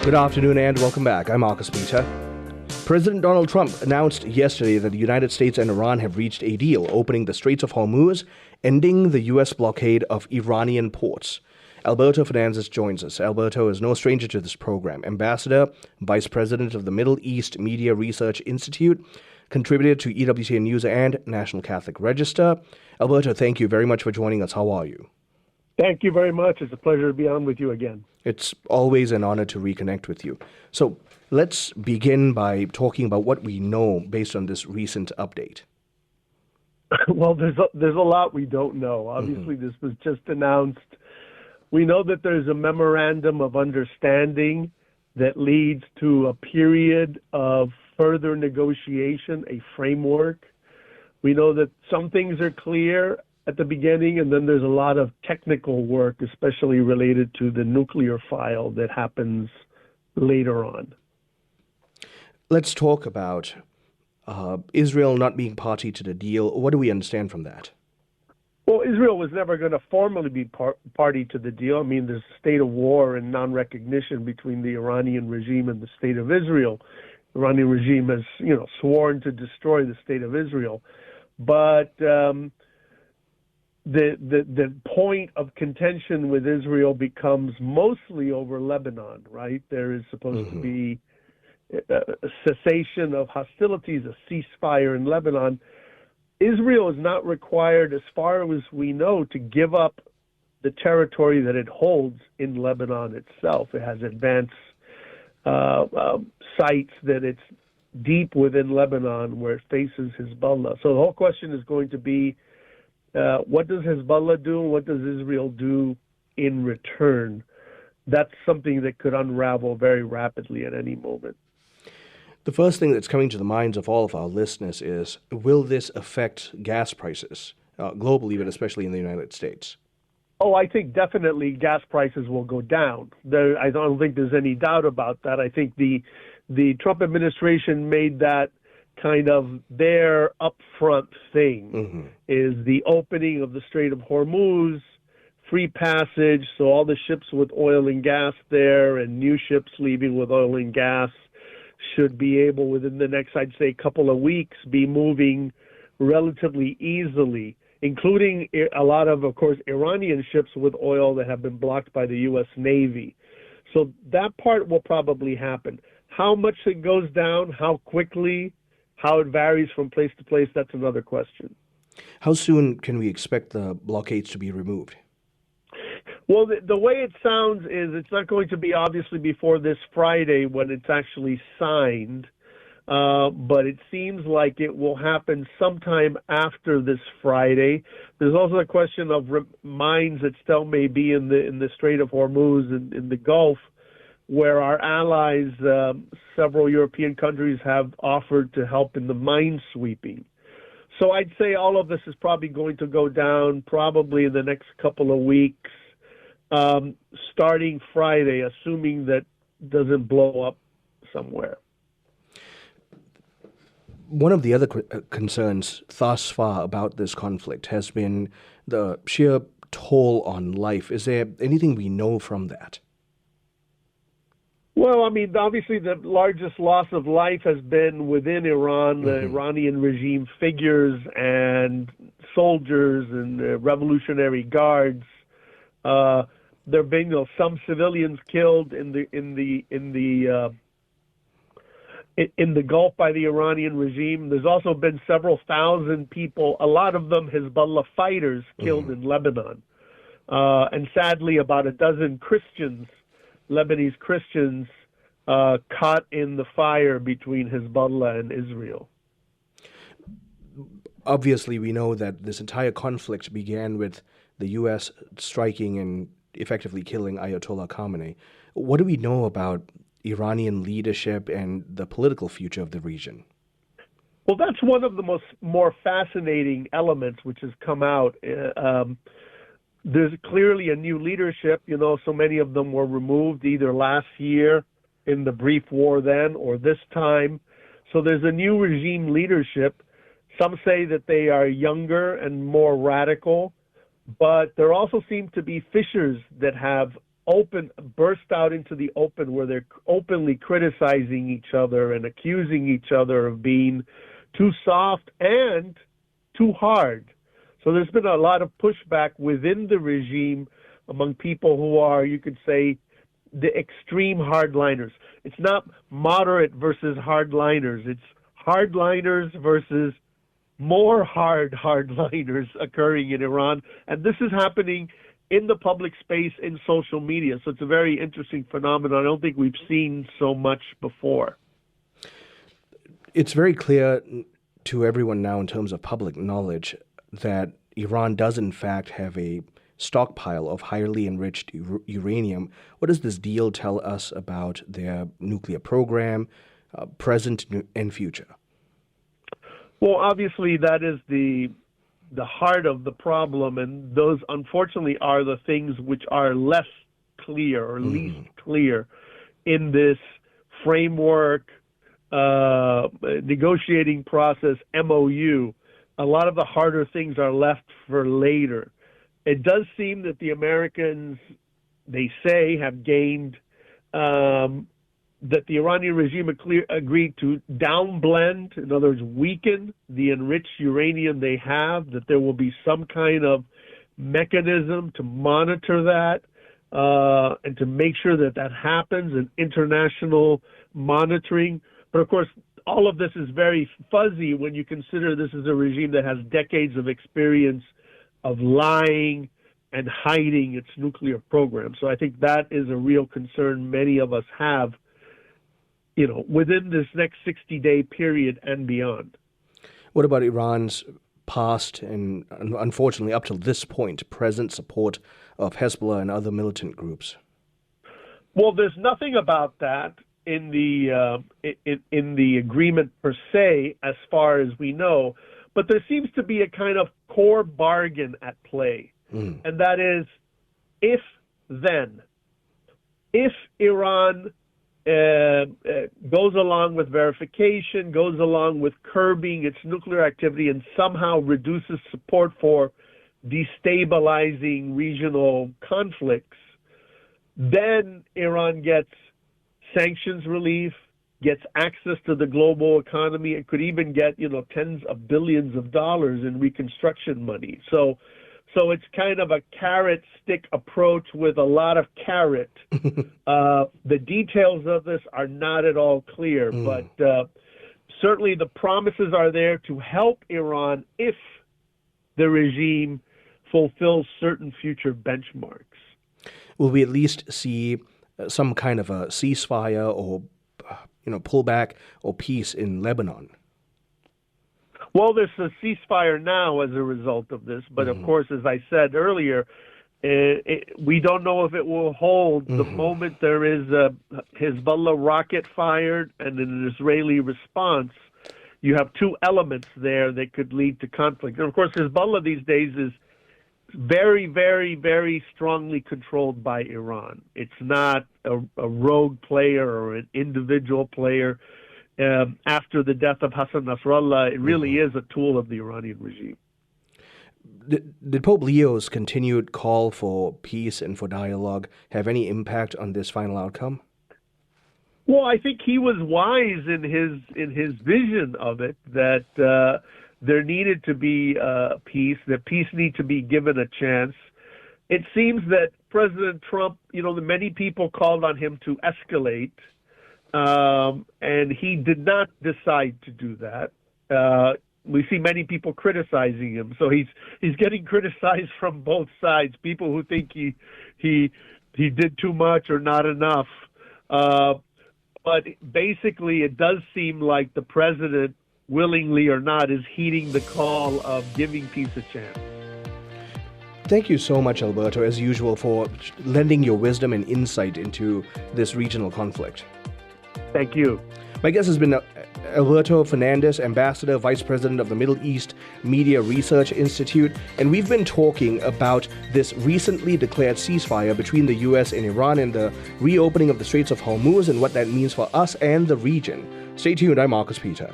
Good afternoon and welcome back. I'm Marcus Peter. President Donald Trump announced yesterday that the United States and Iran have reached a deal opening the Straits of Hormuz, ending the U.S. blockade of Iranian ports. Alberto Fernandez joins us. Alberto is no stranger to this program. Ambassador, Vice President of the Middle East Media Research Institute, contributor to EWTN News and National Catholic Register. Alberto, thank you very much for joining us. How are you? Thank you very much. It's a pleasure to be on with you again. It's always an honor to reconnect with you. So let's begin by talking about what we know based on this recent update. Well, there's a lot we don't know. Obviously, This was just announced. We know that there's a memorandum of understanding that leads to a period of further negotiation, a framework. We know that some things are clear at the beginning, and then there's a lot of technical work, especially related to the nuclear file that happens later on. Let's talk about Israel not being party to the deal. What do we understand from that? Well, Israel was never going to formally be party to the deal. I mean, there's a state of war and non-recognition between the Iranian regime and the state of Israel. The Iranian regime has, sworn to destroy the state of Israel. But the point of contention with Israel becomes mostly over Lebanon, right? There is supposed to be a cessation of hostilities, a ceasefire in Lebanon. Israel is not required, as far as we know, to give up the territory that it holds in Lebanon itself. It has advanced sites that it's deep within Lebanon where it faces Hezbollah. So the whole question is going to be, what does Hezbollah do? What does Israel do in return? That's something that could unravel very rapidly at any moment. The first thing that's coming to the minds of all of our listeners is, will this affect gas prices globally, but especially in the United States? Oh, I think definitely gas prices will go down. I don't think there's any doubt about that. I think the Trump administration made that kind of their upfront thing, is the opening of the Strait of Hormuz, free passage, so all the ships with oil and gas there and new ships leaving with oil and gas should be able, within the next, I'd say, couple of weeks, be moving relatively easily, including a lot of course, Iranian ships with oil that have been blocked by the U.S. Navy. So that part will probably happen. How much it goes down, how quickly, how it varies from place to place, that's another question. How soon can we expect the blockades to be removed? Well, the way it sounds is it's not going to be obviously before this Friday when it's actually signed, but it seems like it will happen sometime after this Friday. There's also a question of mines that still may be in the Strait of Hormuz in the Gulf, where our allies, several European countries, have offered to help in the mine sweeping. So I'd say all of this is probably going to go down probably in the next couple of weeks, starting Friday, assuming that doesn't blow up somewhere. One of the other concerns thus far about this conflict has been the sheer toll on life. Is there anything we know from that? Well, I mean, obviously the largest loss of life has been within Iran. The Iranian regime figures and soldiers and revolutionary guards. There have been some civilians killed in the Gulf by the Iranian regime. There's also been several thousand people, a lot of them Hezbollah fighters, killed in Lebanon. And sadly, about a dozen Lebanese Christians, caught in the fire between Hezbollah and Israel. Obviously, we know that this entire conflict began with the U.S. striking and effectively killing Ayatollah Khamenei. What do we know about Iranian leadership and the political future of the region? Well, that's one of the more fascinating elements which has come out. There's clearly a new leadership. So many of them were removed either last year in the brief war then or this time. So there's a new regime leadership. Some say that they are younger and more radical, but there also seem to be fissures that have burst out into the open where they're openly criticizing each other and accusing each other of being too soft and too hard. So there's been a lot of pushback within the regime among people who are, you could say, the extreme hardliners. It's not moderate versus hardliners. It's hardliners versus more hardliners occurring in Iran. And this is happening in the public space, in social media. So it's a very interesting phenomenon. I don't think we've seen so much before. It's very clear to everyone now in terms of public knowledge that Iran does in fact have a stockpile of highly enriched uranium. What does this deal tell us about their nuclear program, present and future? Well, obviously that is the heart of the problem, and those unfortunately are the things which are less clear or least clear in this framework negotiating process, MOU. A lot of the harder things are left for later. It does seem that the Americans, they say, have gained, that the Iranian regime agreed to downblend, in other words, weaken the enriched uranium they have, that there will be some kind of mechanism to monitor that and to make sure that that happens, and international monitoring. But of course, all of this is very fuzzy when you consider this is a regime that has decades of experience of lying and hiding its nuclear program. So I think that is a real concern many of us have, within this next 60-day period and beyond. What about Iran's past and, unfortunately, up till this point, present support of Hezbollah and other militant groups? Well, there's nothing about that in the agreement per se, as far as we know, but there seems to be a kind of core bargain at play, and that is if Iran goes along with verification, goes along with curbing its nuclear activity, and somehow reduces support for destabilizing regional conflicts, then Iran gets sanctions relief, gets access to the global economy, and could even get, tens of billions of dollars in reconstruction money. So it's kind of a carrot-stick approach with a lot of carrot. The details of this are not at all clear, but certainly the promises are there to help Iran if the regime fulfills certain future benchmarks. Will we at least see some kind of a ceasefire or, pullback or peace in Lebanon? Well, there's a ceasefire now as a result of this, but of course, as I said earlier, we don't know if it will hold the moment there is a Hezbollah rocket fired and an Israeli response. You have two elements there that could lead to conflict. And of course, Hezbollah these days is very, very, very strongly controlled by Iran. It's not a rogue player or an individual player. After the death of Hassan Nasrallah, it really is a tool of the Iranian regime. Did Pope Leo's continued call for peace and for dialogue have any impact on this final outcome? Well, I think he was wise in his vision of it, that there needed to be peace, that peace needed to be given a chance. It seems that President Trump, many people called on him to escalate, and he did not decide to do that. We see many people criticizing him, so he's getting criticized from both sides. People who think he did too much or not enough. But basically, it does seem like the president, willingly or not, is heeding the call of giving peace a chance. Thank you so much, Alberto, as usual, for lending your wisdom and insight into this regional conflict. Thank you. My guest has been Alberto Fernandez, Ambassador, Vice President of the Middle East Media Research Institute, and we've been talking about this recently declared ceasefire between the U.S. and Iran and the reopening of the Straits of Hormuz and what that means for us and the region. Stay tuned. I'm Marcus Peter.